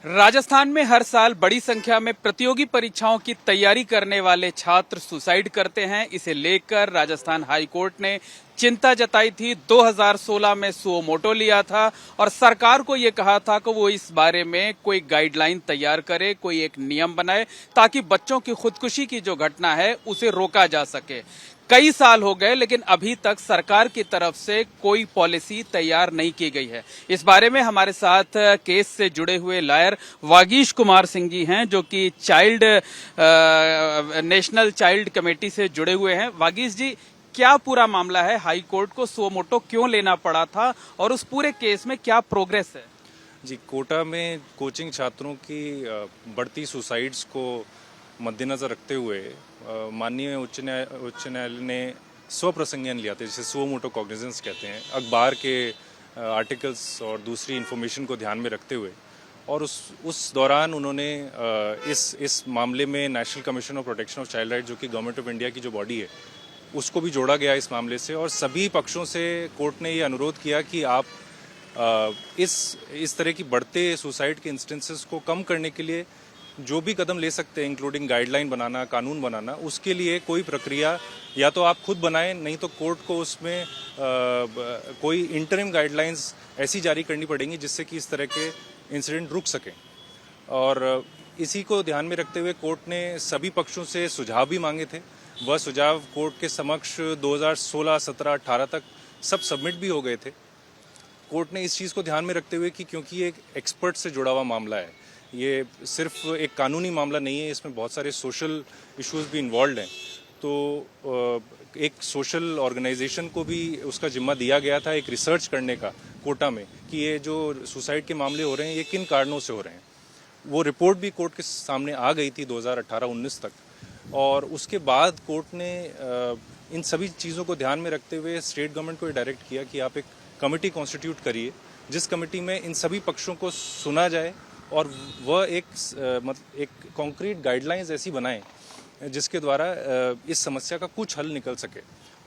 राजस्थान में हर साल बड़ी संख्या में प्रतियोगी परीक्षाओं की तैयारी करने वाले छात्र सुसाइड करते हैं। इसे लेकर राजस्थान हाई कोर्ट ने चिंता जताई थी। 2016 में सुओ मोटो लिया था और सरकार को ये कहा था कि वो इस बारे में कोई गाइडलाइन तैयार करे, कोई एक नियम बनाए ताकि बच्चों की खुदकुशी की जो घटना है उसे रोका जा सके। कई साल हो गए लेकिन अभी तक सरकार की तरफ से कोई पॉलिसी तैयार नहीं की गई है। इस बारे में हमारे साथ केस से जुड़े हुए लॉयर वागीश कुमार सिंह जी हैं, जो कि नेशनल चाइल्ड कमेटी से जुड़े हुए हैं। वागीश जी, क्या पूरा मामला है? हाई कोर्ट को सुओ मोटो क्यों लेना पड़ा था और उस पूरे केस में क्या प्रोग्रेस है? जी, कोटा में कोचिंग छात्रों की बढ़ती सुसाइड्स को मद्देनजर रखते हुए माननीय उच्च न्यायालय ने स्वप्रसंज्ञान लिया था, जिसे सुओ मोटो कॉग्निजेंस कहते हैं, अखबार के आर्टिकल्स और दूसरी इन्फॉर्मेशन को ध्यान में रखते हुए। और उस दौरान उन्होंने इस मामले में national commission of protection of child right, जो कि गवर्नमेंट ऑफ इंडिया की जो बॉडी है, उसको भी जोड़ा गया इस मामले से। और सभी पक्षों से कोर्ट ने ये अनुरोध किया कि आप इस तरह की बढ़ते सुसाइड के इंस्टेंसेस को कम करने के लिए जो भी कदम ले सकते हैं, इंक्लूडिंग गाइडलाइन बनाना, कानून बनाना, उसके लिए कोई प्रक्रिया या तो आप खुद बनाएं, नहीं तो कोर्ट को उसमें कोई इंटरिम गाइडलाइंस ऐसी जारी करनी पड़ेंगी जिससे कि इस तरह के इंसिडेंट रुक सकें। और इसी को ध्यान में रखते हुए कोर्ट ने सभी पक्षों से सुझाव भी मांगे थे। वह सुझाव कोर्ट के समक्ष 2016, 17, 18 तक सब सबमिट भी हो गए थे। कोर्ट ने इस चीज़ को ध्यान में रखते हुए कि क्योंकि ये एक एक्सपर्ट से जुड़ा हुआ मामला है, ये सिर्फ एक कानूनी मामला नहीं है, इसमें बहुत सारे सोशल इश्यूज भी इन्वॉल्व हैं, तो एक सोशल ऑर्गेनाइजेशन को भी उसका जिम्मा दिया गया था एक रिसर्च करने का कोटा में कि ये जो सुसाइड के मामले हो रहे हैं ये किन कारणों से हो रहे हैं। वो रिपोर्ट भी कोर्ट के सामने आ गई थी 2018-19 तक। और उसके बाद कोर्ट ने इन सभी चीज़ों को ध्यान में रखते हुए स्टेट गवर्नमेंट को डायरेक्ट किया कि आप एक कमेटी कॉन्स्टिट्यूट करिए, जिस कमेटी में इन सभी पक्षों को सुना जाए और वह एक कॉन्क्रीट गाइडलाइंस ऐसी बनाएं जिसके द्वारा इस समस्या का कुछ हल निकल सके।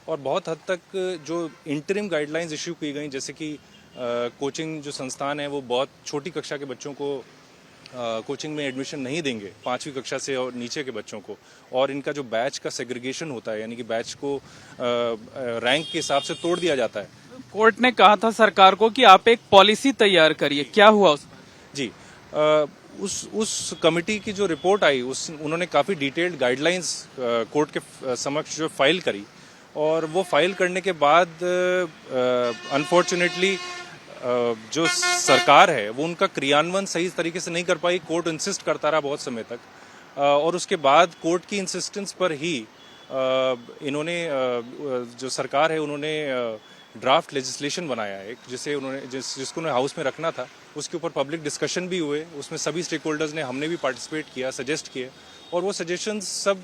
और बहुत हद तक जो इंटरिम गाइडलाइंस इश्यू की गई, जैसे कि कोचिंग जो संस्थान है वो बहुत छोटी कक्षा के बच्चों को कोचिंग में एडमिशन नहीं देंगे, 5वीं कक्षा से और नीचे के बच्चों को, और इनका जो बैच का सेग्रीगेशन होता है, यानी कि बैच को रैंक के हिसाब से तोड़ दिया जाता है। कोर्ट ने कहा था सरकार को कि आप एक पॉलिसी तैयार करिए, क्या हुआ उस? जी, उस कमेटी की जो रिपोर्ट आई उन्होंने काफ़ी डिटेल्ड गाइडलाइंस कोर्ट के समक्ष जो फाइल करी, और वो फाइल करने के बाद अनफॉर्चुनेटली जो सरकार है वो उनका क्रियान्वयन सही तरीके से नहीं कर पाई। कोर्ट इंसिस्ट करता रहा बहुत समय तक, और उसके बाद कोर्ट की इंसिस्टेंस पर ही इन्होंने जो सरकार है उन्होंने ड्राफ्ट लेजिस्लेशन बनाया है, जिसको उन्हें हाउस में रखना था। उसके ऊपर पब्लिक डिस्कशन भी हुए, उसमें सभी स्टेक होल्डर्स ने, हमने भी पार्टिसिपेट किया, सजेस्ट किए, और वो सजेशंस सब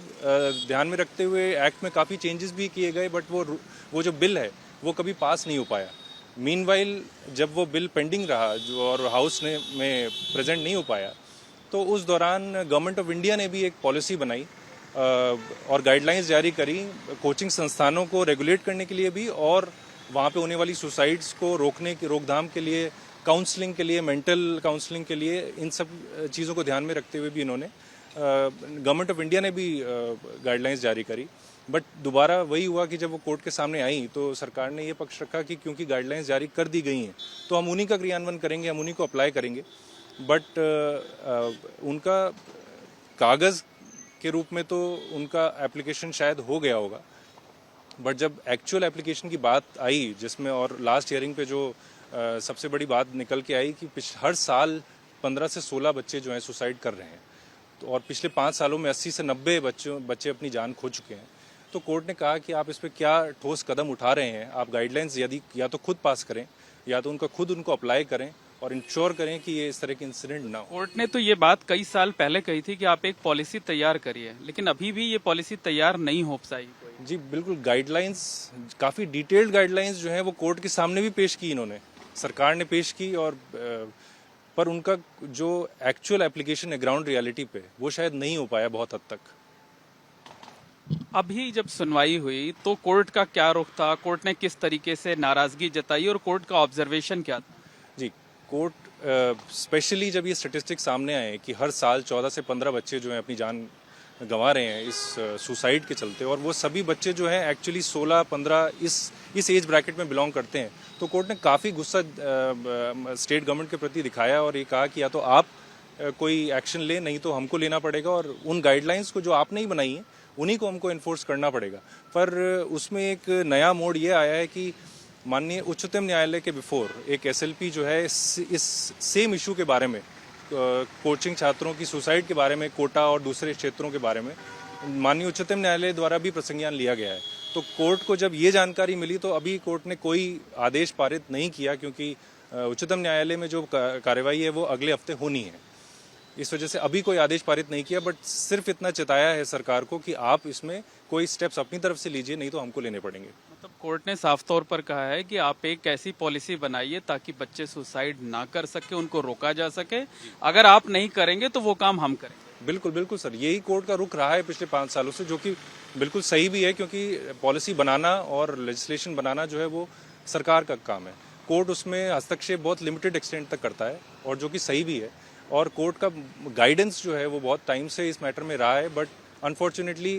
ध्यान में रखते हुए एक्ट में काफ़ी चेंजेस भी किए गए, बट वो जो बिल है वो कभी पास नहीं हो पाया। मीनवाइल जब वो बिल पेंडिंग रहा और हाउस में प्रेजेंट नहीं हो पाया, तो उस दौरान गवर्नमेंट ऑफ इंडिया ने भी एक पॉलिसी बनाई और गाइडलाइंस जारी करी कोचिंग संस्थानों को रेगुलेट करने के लिए भी, और वहाँ पे होने वाली सुसाइड्स को रोकथाम के लिए, काउंसलिंग के लिए, मेंटल काउंसलिंग के लिए, इन सब चीज़ों को ध्यान में रखते हुए भी इन्होंने गवर्नमेंट ऑफ इंडिया ने भी गाइडलाइंस जारी करी। बट दोबारा वही हुआ कि जब वो कोर्ट के सामने आई तो सरकार ने ये पक्ष रखा कि क्योंकि गाइडलाइंस जारी कर दी गई हैं तो हम उन्हीं का क्रियान्वयन करेंगे, हम उन्हीं को अप्लाई करेंगे। बट उनका कागज़ के रूप में तो उनका एप्लीकेशन शायद हो गया होगा, बट जब एक्चुअल एप्लीकेशन की बात आई, जिसमें और लास्ट हियरिंग पे जो सबसे बड़ी बात निकल के आई कि हर साल 15 से 16 बच्चे जो हैं सुसाइड कर रहे हैं, तो और पिछले 5 सालों में 80 से 90 बच्चे अपनी जान खो चुके हैं। तो कोर्ट ने कहा कि आप इस पर क्या ठोस कदम उठा रहे हैं, आप गाइडलाइंस यदि या तो खुद पास करें या तो उनको अप्लाई करें और इंश्योर करें कि ये इस तरह के इंसिडेंट ना हो। कोर्ट ने तो ये बात कई साल पहले कही थी कि आप एक पॉलिसी तैयार करिए, लेकिन अभी भी ये पॉलिसी तैयार नहीं हो पाई। जी बिल्कुल, गाइडलाइंस, काफ़ी डिटेल्ड गाइडलाइंस जो हैं वो कोर्ट के सामने भी पेश की, इन्होंने, सरकार ने पेश की, और पर उनका जो एक्चुअल एप्लीकेशन है ग्राउंड रियलिटी पे वो शायद नहीं हो पाया बहुत हद तक। अभी जब सुनवाई हुई तो कोर्ट का क्या रुख था? कोर्ट ने किस तरीके से नाराजगी जताई और कोर्ट का ऑब्जर्वेशन क्या था? जी, कोर्ट स्पेशली जब ये स्टेटिस्टिक्स सामने आए कि हर साल 14 से 15 बच्चे जो हैं अपनी जान गंवा रहे हैं इस सुसाइड के चलते, और वो सभी बच्चे जो हैं एक्चुअली 16-15 इस एज ब्रैकेट में बिलोंग करते हैं, तो कोर्ट ने काफ़ी गुस्सा स्टेट गवर्नमेंट के प्रति दिखाया और ये कहा कि या तो आप कोई एक्शन ले, नहीं तो हमको लेना पड़ेगा, और उन गाइडलाइंस को जो आपने ही बनाई हैं उन्हीं को हमको इन्फोर्स करना पड़ेगा। पर उसमें एक नया मोड़ ये आया है कि माननीय उच्चतम न्यायालय के बिफोर एक एसएलपी जो है इस सेम इशू के बारे में, कोचिंग छात्रों की सुसाइड के बारे में, कोटा और दूसरे क्षेत्रों के बारे में माननीय उच्चतम न्यायालय द्वारा भी प्रसंज्ञान लिया गया है। तो कोर्ट को जब ये जानकारी मिली तो अभी कोर्ट ने कोई आदेश पारित नहीं किया, क्योंकि उच्चतम न्यायालय में जो कार्रवाई है वो अगले हफ्ते होनी है। इस वजह से अभी कोई आदेश पारित नहीं किया, बट सिर्फ इतना चेताया है सरकार को कि आप इसमें कोई स्टेप्स अपनी तरफ से लीजिए, नहीं तो हमको लेने पड़ेंगे। मतलब कोर्ट ने साफ तौर पर कहा है कि आप एक ऐसी पॉलिसी बनाइए ताकि बच्चे सुसाइड ना कर सके, उनको रोका जा सके। अगर आप नहीं करेंगे तो वो काम हम करेंगे। बिल्कुल बिल्कुल सर, यही कोर्ट का रुख रहा है पिछले 5 सालों से, जो कि बिल्कुल सही भी है, क्योंकि पॉलिसी बनाना और लेजिस्लेशन बनाना जो है वो सरकार का काम है। कोर्ट उसमें हस्तक्षेप बहुत लिमिटेड एक्सटेंट तक करता है, और जो कि सही भी है, और कोर्ट का गाइडेंस जो है वो बहुत टाइम से इस मैटर में रहा है। बट अनफॉर्चुनेटली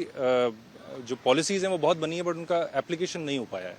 जो पॉलिसीज हैं वो बहुत बनी है, बट उनका एप्लीकेशन नहीं हो पाया है।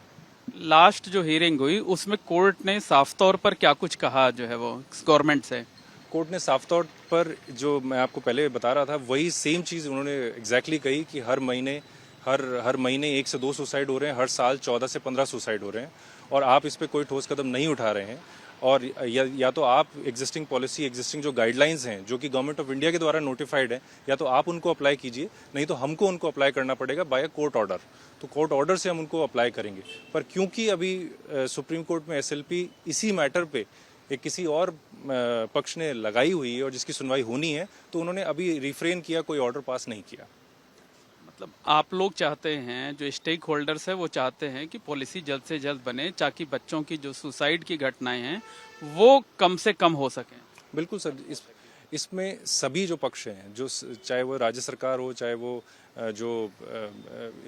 लास्ट जो हियरिंग हुई उसमें कोर्ट ने साफ तौर पर क्या कुछ कहा जो है वो गवर्नमेंट से? कोर्ट ने साफ तौर पर, जो मैं आपको पहले बता रहा था, वही सेम चीज़ उन्होंने एग्जैक्टली कही कि हर महीने 1 से 2 सुसाइड हो रहे हैं, हर साल 14 से 15 सुसाइड हो रहे हैं, और आप इस पर कोई ठोस कदम नहीं उठा रहे हैं। और या तो आप एग्जिस्टिंग पॉलिसी, एग्जिस्टिंग जो गाइडलाइंस हैं जो कि गवर्नमेंट ऑफ इंडिया के द्वारा नोटिफाइड है, या तो आप उनको अप्लाई कीजिए, नहीं तो हमको उनको अप्लाई करना पड़ेगा बाय अ कोर्ट ऑर्डर। तो कोर्ट ऑर्डर से हम उनको अप्लाई करेंगे। पर क्योंकि अभी सुप्रीम कोर्ट में एसएलपी इसी मैटर पे एक किसी और पक्ष ने लगाई हुई है और जिसकी सुनवाई होनी है, तो उन्होंने अभी रिफ्रेन किया, कोई ऑर्डर पास नहीं किया। मतलब आप लोग चाहते हैं, जो स्टेक होल्डर्स है वो चाहते हैं कि पॉलिसी जल्द से जल्द बने ताकि बच्चों की जो सुसाइड की घटनाएं हैं वो कम से कम हो सकें। बिल्कुल सर, इसमें सभी जो पक्ष हैं, जो चाहे वो राज्य सरकार हो, चाहे वो जो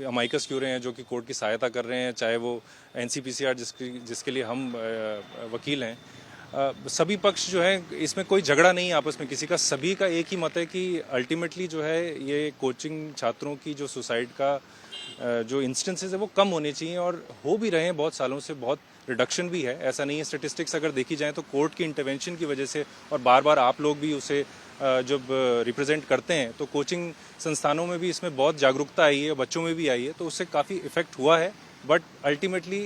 अमाइकस क्यूरे हैं जो कि कोर्ट की सहायता कर रहे हैं, चाहे वो एनसीपीसीआर जिसके लिए हम वकील हैं, सभी पक्ष जो है, इसमें कोई झगड़ा नहीं है आपस में किसी का। सभी का एक ही मत है कि अल्टीमेटली जो है ये कोचिंग छात्रों की जो सुसाइड का जो इंस्टेंसेस है वो कम होने चाहिए, और हो भी रहे हैं बहुत सालों से, बहुत रिडक्शन भी है। ऐसा नहीं है, स्टेटिस्टिक्स अगर देखी जाए तो कोर्ट की इंटरवेंशन की वजह से, और बार बार आप लोग भी उसे जब रिप्रेजेंट करते हैं तो कोचिंग संस्थानों में भी इसमें बहुत जागरूकता आई है, बच्चों में भी आई है, तो उससे काफ़ी इफेक्ट हुआ है। बट अल्टीमेटली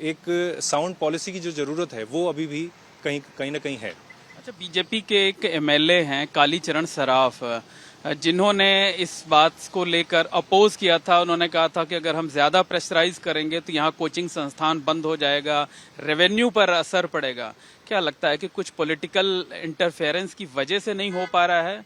एक साउंड पॉलिसी की जो ज़रूरत है वो अभी भी कहीं ना कहीं है। अच्छा, बीजेपी के एक एमएलए हैं कालीचरण सराफ, जिन्होंने इस बात को लेकर अपोज किया था। उन्होंने कहा था कि अगर हम ज्यादा प्रेशराइज करेंगे तो यहाँ कोचिंग संस्थान बंद हो जाएगा, रेवेन्यू पर असर पड़ेगा। क्या लगता है कि कुछ पॉलिटिकल इंटरफेरेंस की वजह से नहीं हो पा रहा है?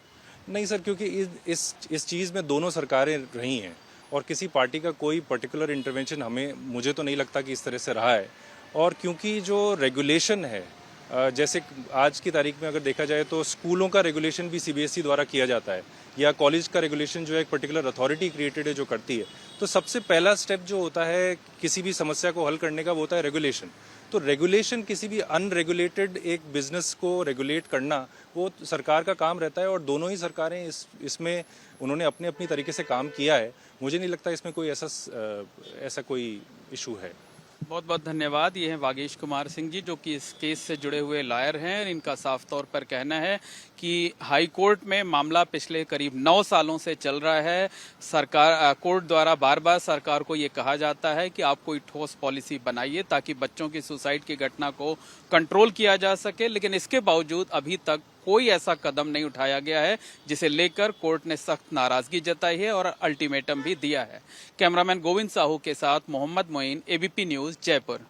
नहीं सर, क्योंकि इस चीज़ में दोनों सरकारें रही हैं, और किसी पार्टी का कोई पर्टिकुलर इंटरवेंशन मुझे तो नहीं लगता कि इस तरह से रहा है। और क्योंकि जो रेगुलेशन है, जैसे आज की तारीख में अगर देखा जाए तो स्कूलों का रेगुलेशन भी सीबीएसई द्वारा किया जाता है, या कॉलेज का रेगुलेशन जो है एक पर्टिकुलर अथॉरिटी क्रिएटेड है जो करती है। तो सबसे पहला स्टेप जो होता है किसी भी समस्या को हल करने का, वो होता है रेगुलेशन। तो रेगुलेशन, किसी भी अनरेगुलेटेड एक बिजनेस को रेगुलेट करना, वो सरकार का काम रहता है, और दोनों ही सरकारें इसमें उन्होंने अपने अपनी तरीके से काम किया है। मुझे नहीं लगता इसमें कोई ऐसा कोई इशू है। बहुत बहुत धन्यवाद। ये हैं वागीश कुमार सिंह जी, जो कि इस केस से जुड़े हुए लॉयर हैं। इनका साफ तौर पर कहना है कि हाई कोर्ट में मामला पिछले करीब 9 सालों से चल रहा है। कोर्ट द्वारा बार बार सरकार को ये कहा जाता है कि आप कोई ठोस पॉलिसी बनाइए ताकि बच्चों की सुसाइड की घटना को कंट्रोल किया जा सके, लेकिन इसके बावजूद अभी तक कोई ऐसा कदम नहीं उठाया गया है, जिसे लेकर कोर्ट ने सख्त नाराजगी जताई है और अल्टीमेटम भी दिया है। कैमरामैन गोविंद साहू के साथ मोहम्मद मोइन, एबीपी न्यूज, जयपुर।